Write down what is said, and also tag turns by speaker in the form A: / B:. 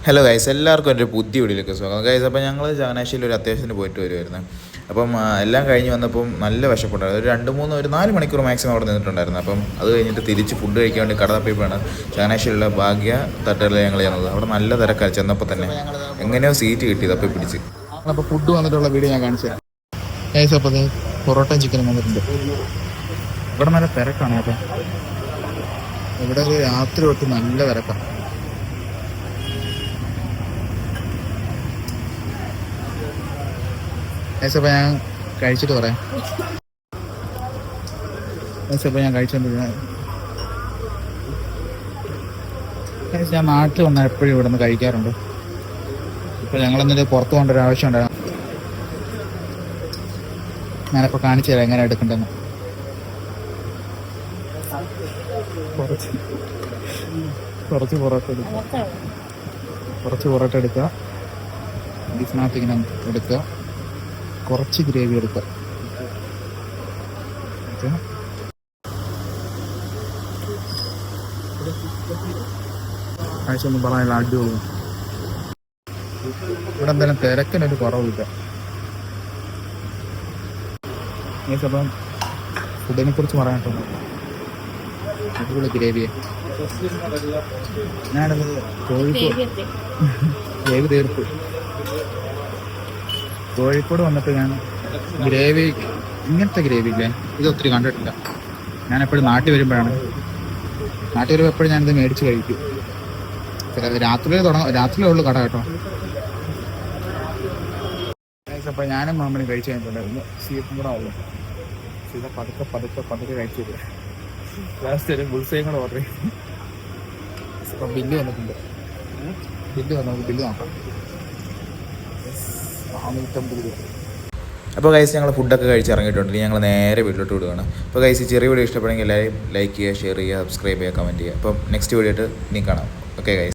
A: Hello guys, എല്ലാവർക്കും എൻ്റെ പുതിയ വീഡിയോയിലേക്ക് സ്വാഗതം ഗൈസ്. അപ്പോൾ ഞങ്ങൾ ചങ്ങനാശ്ശേരിയിൽ ഒരു അത്യാവശ്യത്തിന് പോയിട്ട് വരുമായിരുന്നു. അപ്പം എല്ലാം കഴിഞ്ഞ് വന്നപ്പം നല്ല വിശപ്പുണ്ടായിരുന്നു. ഒരു 4 മണിക്കൂർ മാക്സിമം അവിടെ നിന്നിട്ടുണ്ടായിരുന്നു. അപ്പം അത് കഴിഞ്ഞിട്ട് തിരിച്ച് ഫുഡ് കഴിക്കാൻ വേണ്ടി കട തപ്പിയപ്പോഴാണ് ചങ്ങനാശ്ശേരിയിലുള്ള ഭാഗ്യ തട്ടുകളിൽ ഞങ്ങൾ ചെന്നത്. അവിടെ നല്ല തിരക്കാണ്. ചെന്നപ്പോൾ തന്നെ എങ്ങനെയോ സീറ്റ് കിട്ടിയത് അപ്പോൾ പിടിച്ച്.
B: അപ്പോൾ ഫുഡ് വന്നിട്ടുള്ള വീഡിയോ ഞാൻ കാണിച്ചു തരാം ഗൈസ്. അപ്പോൾ പൊറോട്ടയും ചിക്കനും വന്നിട്ടുണ്ട്. ഇവിടെ നല്ല തിരക്കാണ് കേട്ടോ. ഇവിടെ ഒരു രാത്രി തൊട്ട് നല്ല തിരക്കാണ്. അപ്പോൾ ഞാൻ കഴിച്ചിട്ട് പറയാം. അപ്പോൾ ഞാൻ കഴിച്ചോണ്ടിരുന്നത് ഞാൻ നാട്ടിൽ വന്നാൽ എപ്പോഴും ഇവിടെ നിന്ന് കഴിക്കാറുണ്ട്. ഇപ്പോൾ ഞങ്ങളെന്തെങ്കിലും പുറത്ത് പോകേണ്ട ഒരു ആവശ്യം ഉണ്ടായിരുന്നു. ഞാനിപ്പോൾ കാണിച്ചു തരാം എങ്ങനെ എടുക്കണ്ടെന്ന്. കുറച്ച് പൊറോട്ട എടുക്കുക. ബീഫിനകത്ത് ഇങ്ങനെ എടുക്കുക. കുറച്ച് ഗ്രേവി എടുക്കുക. ആഴ്ചയൊന്നും പറയാനില്ല, അടിപൊളി. ഇവിടെ എന്തായാലും തിരക്കിനൊരു കുറവില്ല. അപ്പം ഫുഡിനെ കുറിച്ച് പറയാനായിട്ടുണ്ട്. അടിപൊളി ഗ്രേവിയെ ഞാനത് ഗ്രേവി തീർത്ത് കോഴിക്കോട് വന്നിട്ട് ഞാൻ ഗ്രേവി ഇങ്ങനത്തെ ഗ്രേവി ഇല്ലേ ഇത് ഒത്തിരി കണ്ടിട്ടില്ല. ഞാൻ എപ്പോഴും നാട്ടിൽ വരുമ്പോൾ എപ്പോഴും ഞാനിത് മേടിച്ച് കഴിക്കും. രാത്രിയിലേ ഉള്ളു കട കേട്ടോ. അപ്പോൾ ഞാനും മാമനും കഴിച്ചു കഴിഞ്ഞിട്ടുണ്ടായിരുന്നു. സീറ്റും കൂടെ ആവുള്ളൂ. സീത പതുക്കെ കഴിച്ചില്ല. ലാസ്റ്റ് ഒരു ബുൾസയും കൂടെ ഓർഡർ ചെയ്തു. അപ്പം ബില്ല് വന്നിട്ടുണ്ട്. ബില്ല് നോക്കാം. 450 രൂപ.
A: അപ്പോൾ ഗൈസ്, ഞങ്ങൾ ഫുഡൊക്കെ കഴിച്ച് ഇറങ്ങിയിട്ടുണ്ട്. ഞങ്ങൾ നേരെ വീട്ടിലോട്ട് വിടുകയാണ്. അപ്പോൾ ഗൈസ്, ഈ ചെറിയ വീഡിയോ ഇഷ്ടപ്പെടുമെങ്കിൽ എല്ലാവരും ലൈക്ക് ചെയ്യുക, ഷെയർ ചെയ്യുക, സബ്സ്ക്രൈബ് ചെയ്യുക, കമൻറ്റ് ചെയ്യുക. അപ്പം നെക്സ്റ്റ് വീഡിയോ ആയിട്ട് നീ കാണാം. Okay guys.